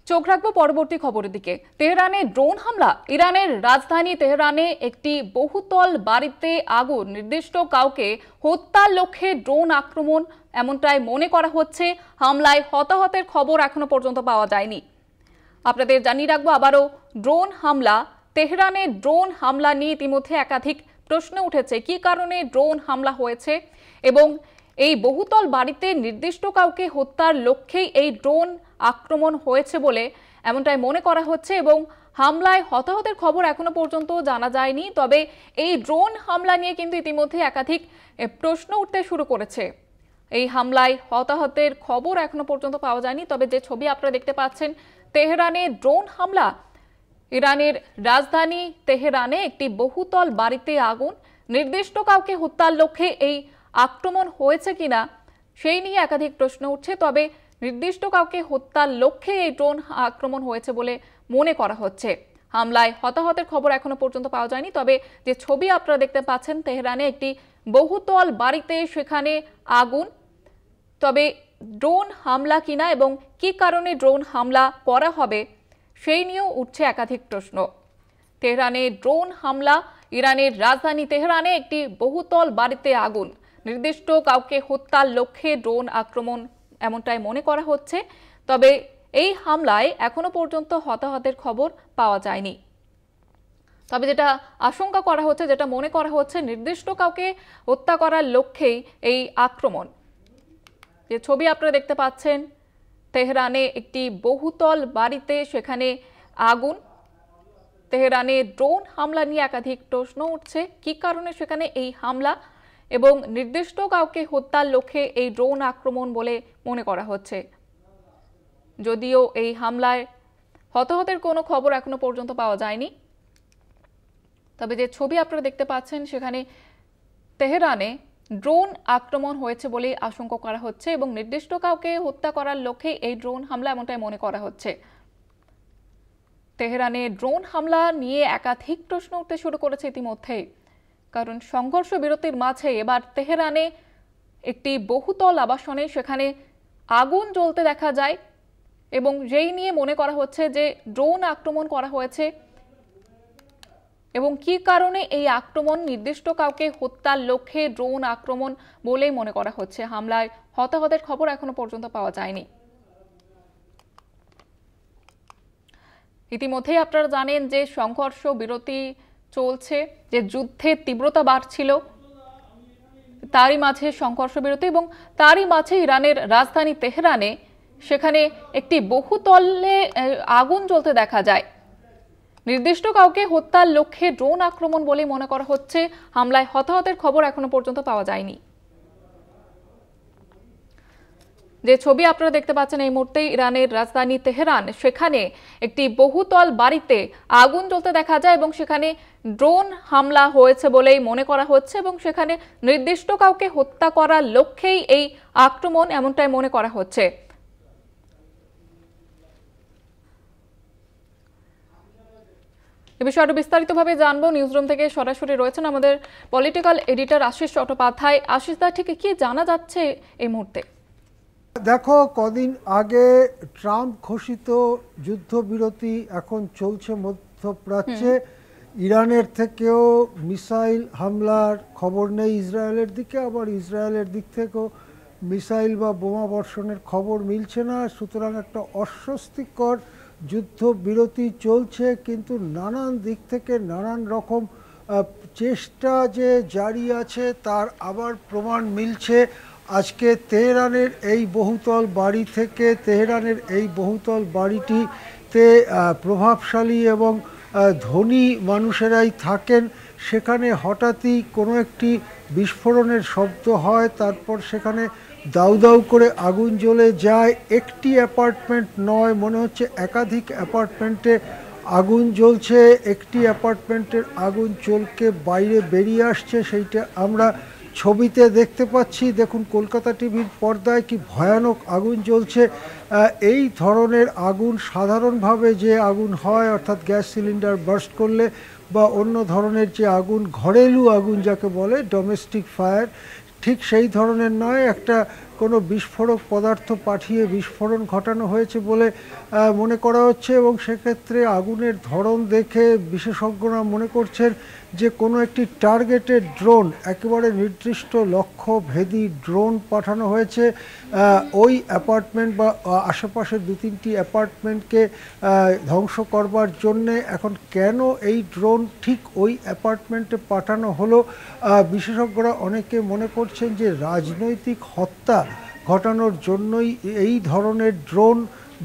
চোখ রাখবো পরবর্তী খবরের দিকে। তেহরানে ড্রোন হামলা। ইরানের রাজধানী তেহরানে একটি বহুতল বাড়িতে আগুন, নির্দিষ্ট কাউকে হত্যার লক্ষ্যে ড্রোন আক্রমণ এমনটাই মনে করা হচ্ছে। হামলায় হতাহতের খবর এখনো পর্যন্ত পাওয়া যায়নি। আপনাদের জানিয়ে রাখবো আবারও, ড্রোন হামলা। তেহরানে ড্রোন হামলা নিয়ে ইতিমধ্যে একাধিক প্রশ্ন উঠেছে। কি কারণে ড্রোন হামলা হয়েছে এবং এই বহুতল বাড়িতে নির্দিষ্ট কাউকে হত্যার লক্ষ্যেই এই ড্রোন আক্রমণ হয়েছে বলে এমনটাই মনে করা হচ্ছে এবং হামলায় হতাহতের খবর এখনো পর্যন্ত জানা যায়নি। তবে এই ড্রোন হামলা নিয়ে কিন্তু ইতিমধ্যে একাধিক প্রশ্ন উঠতে শুরু করেছে। এই হামলায় হতাহতের খবর এখনো পর্যন্ত পাওয়া যায়নি। তবে যে ছবি আপনারা দেখতে পাচ্ছেন, তেহরানে ড্রোন হামলা। ইরানের রাজধানী তেহরানে একটি বহুতল বাড়িতে আগুন, নির্দিষ্ট কাউকে হত্যার লক্ষ্যে এই আক্রমণ হয়েছে কিনা সেই নিয়ে একাধিক প্রশ্ন উঠছে। তবে নির্দিষ্ট কাউকে হত্যার লক্ষ্যে এই ড্রোন আক্রমণ হয়েছে বলে মনে করা হচ্ছে। হামলায় হতাহতের খবর এখনো পর্যন্ত পাওয়া যায়নি। তবে যে ছবি আপনারা দেখতে পাচ্ছেন, তেহরানে একটি বহুতল বাড়িতে সেখানে আগুন। তবে ড্রোন হামলা কিনা এবং কি কারণে ড্রোন হামলা করা হবে সেই নিয়েও উঠছে একাধিক প্রশ্ন। তেহরানে ড্রোন হামলা। ইরানের রাজধানী তেহরানে একটি বহুতল বাড়িতে আগুন, নির্দিষ্ট কাউকে হত্যার লক্ষ্যে ড্রোন আক্রমণ এমনটাই মনে করা হচ্ছে। তবে এই হামলায় এখনো পর্যন্ত হতাহতের খবর পাওয়া যায়নি। তবে যেটা আশঙ্কা করা হচ্ছে, যেটা মনে করা হচ্ছে, নির্দিষ্ট কাউকে হত্যা করার লক্ষ্যেই এই আক্রমণ। যে ছবি আপনারা দেখতে পাচ্ছেন, তেহরানে একটি বহুতল বাড়িতে সেখানে আগুন। তেহরানে ড্রোন হামলা নিয়ে একাধিক প্রশ্ন উঠছে। কি কারণে সেখানে এই হামলা এবং নির্দিষ্ট কাউকে হত্যার লক্ষ্যে এই ড্রোন আক্রমণ বলে মনে করা হচ্ছে। যদিও এই হামলায় হতাহতের কোনো খবর এখনো পর্যন্ত পাওয়া যায়নি। তবে যে ছবি আপনারা দেখতে পাচ্ছেন, সেখানে তেহরানে ড্রোন আক্রমণ হয়েছে বলে আশঙ্কা করা হচ্ছে এবং নির্দিষ্ট কাউকে হত্যা করার লক্ষ্যে এই ড্রোন হামলা এমনটাই মনে করা হচ্ছে। তেহরানে ড্রোন হামলা নিয়ে একাধিক প্রশ্ন উঠতে শুরু করেছে ইতিমধ্যেই। কারণ সংঘর্ষ বিরতির মাঝে এবার তেহরানে একটি বহুতল আবাসনে সেখানে আগুন জ্বলতে দেখা যায় এবং যেই নিয়ে মনে করা হচ্ছে যে ড্রোন আক্রমণ করা হয়েছে এবং কি কারণে এই আক্রমণ, নির্দিষ্ট কাউকে হত্যার লক্ষ্যে ড্রোন আক্রমণ বলেই মনে করা হচ্ছে। হামলায় হতাহতের খবর এখনো পর্যন্ত পাওয়া যায়নি। ইতিমধ্যেই আপনারা জানেন যে সংঘর্ষ বিরতি চলছে, যে যুদ্ধের তীব্রতা বাড়ছিল, তারই মাঝে সংঘর্ষ বিরতি এবং তারই মাঝে ইরানের রাজধানী তেহরানে সেখানে একটি বহুতলে আগুন জ্বলতে দেখা যায়। নির্দিষ্ট কাউকে হত্যার লক্ষ্যে ড্রোন আক্রমণ বলে মনে করা হচ্ছে। হামলায় হতাহতের খবর এখনো পর্যন্ত পাওয়া যায়নি। যে ছবি আপনারা দেখতে পাচ্ছেন এই মুহূর্তে, ইরানের রাজধানী তেহরান, সেখানে একটি বহুতল বাড়িতে আগুন জ্বলতে দেখা যায় এবং সেখানে ড্রোন হামলা হয়েছে বলেই মনে করা হচ্ছে এবং সেখানে নির্দিষ্ট কাউকে হত্যা করার লক্ষ্যেই এই আক্রমণ এমনটাই মনে করা হচ্ছে। এ বিষয়ে আরো বিস্তারিতভাবে জানবো। নিউজরুম থেকে সরাসরি রয়েছেন আমাদের পলিটিক্যাল এডিটর আশিস চট্টোপাধ্যায়। আশিস দা, ঠিক কি জানা যাচ্ছে এই মুহূর্তে? দেখো, কদিন আগে ট্রাম্প ঘোষিত যুদ্ধবিরতি এখন চলছে মধ্যপ্রাচ্যে। ইরানের থেকেও মিসাইল হামলার খবর নেই ইসরায়েলের দিকে, আবার ইসরায়েলের দিক থেকেও মিসাইল বা বোমা বর্ষণের খবর মিলছে না। সুতরাং একটা অস্বস্তিকর যুদ্ধবিরতি চলছে, কিন্তু নানান দিক থেকে নানান রকম চেষ্টা যে জারি আছে তার আবার প্রমাণ মিলছে। আজকে তেহরানের এই বহুতল বাড়ি থেকে, তেহরানের এই বহুতল বাড়িটিতে প্রভাবশালী এবং ধনী মানুষেরাই থাকেন। সেখানে হঠাৎই কোনো একটি বিস্ফোরণের শব্দ হয়, তারপর সেখানে দাউ দাউ করে আগুন জ্বলে যায়। একটি অ্যাপার্টমেন্ট নয়, মনে হচ্ছে একাধিক অ্যাপার্টমেন্টে আগুন জ্বলছে। একটি অ্যাপার্টমেন্টের আগুন চলকে বাইরে বেরিয়ে আসছে, সেইটা আমরা ছবিতে দেখতে পাচ্ছি। দেখুন কলকাতা টিভির পর্দায় কি ভয়ানক আগুন জ্বলছে। এই ধরনের আগুন সাধারণভাবে যে আগুন হয়, অর্থাৎ গ্যাস সিলিন্ডার বার্স্ট করলে বা অন্য ধরনের যে আগুন, ঘরেলু আগুন যাকে বলে ডোমেস্টিক ফায়ার, ঠিক সেই ধরনের নয়। একটা কোনো বিস্ফোরক পদার্থ পাঠিয়ে বিস্ফোরণ ঘটানো হয়েছে বলে মনে করা হচ্ছে, এবং সেক্ষেত্রে আগুনের ধরন দেখে বিশেষজ্ঞরা মনে করছেন যে কোনো একটি টার্গেটেড ড্রোন, একেবারে নির্দিষ্ট লক্ষ্যভেদী ড্রোন পাঠানো হয়েছে ওই অ্যাপার্টমেন্ট বা আশেপাশের 2-3টি অ্যাপার্টমেন্টকে ধ্বংস করবার জন্যে। এখন কেন এই ড্রোন ঠিক ওই অ্যাপার্টমেন্টে পাঠানো হলো, বিশেষজ্ঞরা অনেকে মনে করছেন যে রাজনৈতিক হত্যা ঘটানোর জন্যই এই ধরনের ড্রোন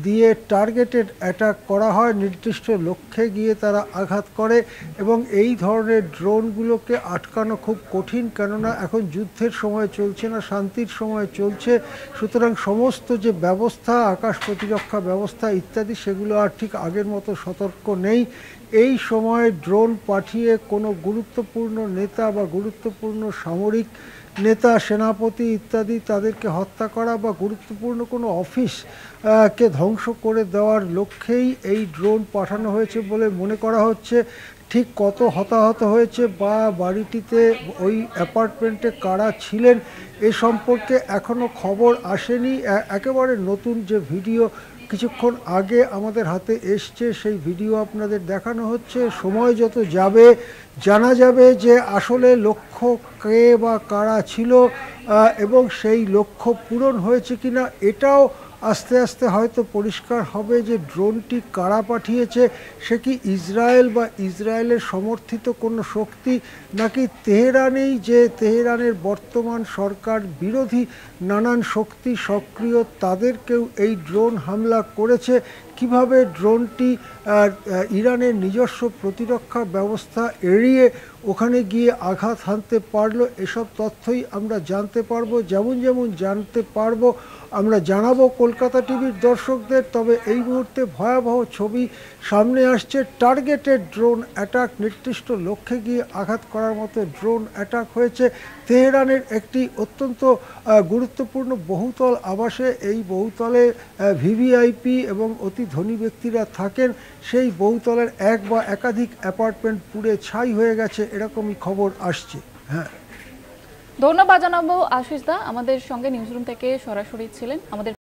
দিয়ে টার্গেটেড অ্যাটাক করা হয়, নির্দিষ্ট লক্ষ্যে গিয়ে তারা আঘাত করে, এবং এই ধরনের ড্রোনগুলোকে আটকানো খুব কঠিন, কেননা এখন যুদ্ধের সময় চলছে না, শান্তির সময় চলছে। সুতরাং সমস্ত যে ব্যবস্থা, আকাশ প্রতিরক্ষা ব্যবস্থা ইত্যাদি, সেগুলো আর ঠিক আগের মতো সতর্ক নেই। এই সময় ড্রোন পাঠিয়ে কোনো গুরুত্বপূর্ণ নেতা বা গুরুত্বপূর্ণ সামরিক নেতা, সেনাপতি ইত্যাদি তাদেরকে হত্যা করা বা গুরুত্বপূর্ণ কোনো অফিস কে ধ্বংস করে দেওয়ার লক্ষ্যেই এই ড্রোন পাঠানো হয়েছে বলে মনে করা হচ্ছে। ঠিক কত হতাহত হয়েছে বা বাড়িটিতে ওই অ্যাপার্টমেন্টে কারা ছিলেন এ সম্পর্কে এখনও খবর আসেনি। একেবারে নতুন যে ভিডিও কিছুক্ষণ আগে আমাদের হাতে এসছে, সেই ভিডিও আপনাদের দেখানো হচ্ছে। সময় যত যাবে জানা যাবে যে আসলে লক্ষ্য কে বা কারা ছিল এবং সেই লক্ষ্য পূরণ হয়েছে কিনা। এটাও আস্তে আস্তে হয়তো পরিষ্কার হবে যে ড্রোনটি কারা পাঠিয়েছে, সে কি ইসরায়েল বা ইসরায়েলের সমর্থিত কোনো শক্তি, নাকি তেহরানেই যে তেহরানের বর্তমান সরকার বিরোধী নানান শক্তি সক্রিয়, তাদেরকেও এই ড্রোন হামলা করেছে। কিভাবে ড্রোনটি ইরানের নিজস্ব প্রতিরক্ষা ব্যবস্থা এড়িয়ে ওখানে গিয়ে আঘাত হানতে পারলো, এসব তথ্যই আমরা জানতে পারবো। যেমন জানতে পারবো আমরা জানাবো কলকাতা টিভির দর্শকদের। তবে এই মুহূর্তে ভয়াবহ ছবি সামনে আসছে। টার্গেটেড ড্রোন অ্যাটাক, নির্দিষ্ট লক্ষ্যে গিয়ে আঘাত করার মতো ড্রোন অ্যাটাক হয়েছে তেহরানের একটি অত্যন্ত গুরুত্বপূর্ণ বহুতল আবাসে। এই বহুতলে ভিভিআইপি এবং অতি ধনী ব্যক্তিরা থাকেন। সেই বহুতলের এক বা একাধিক অ্যাপার্টমেন্ট পুড়ে ছাই হয়ে গেছে, এরকমই খবর আসছে। হ্যাঁ, ধন্যবাদ জানাবো আশিস দা, আমাদের সঙ্গে নিউজরুম থেকে সরাসরি ছিলেন। আমাদের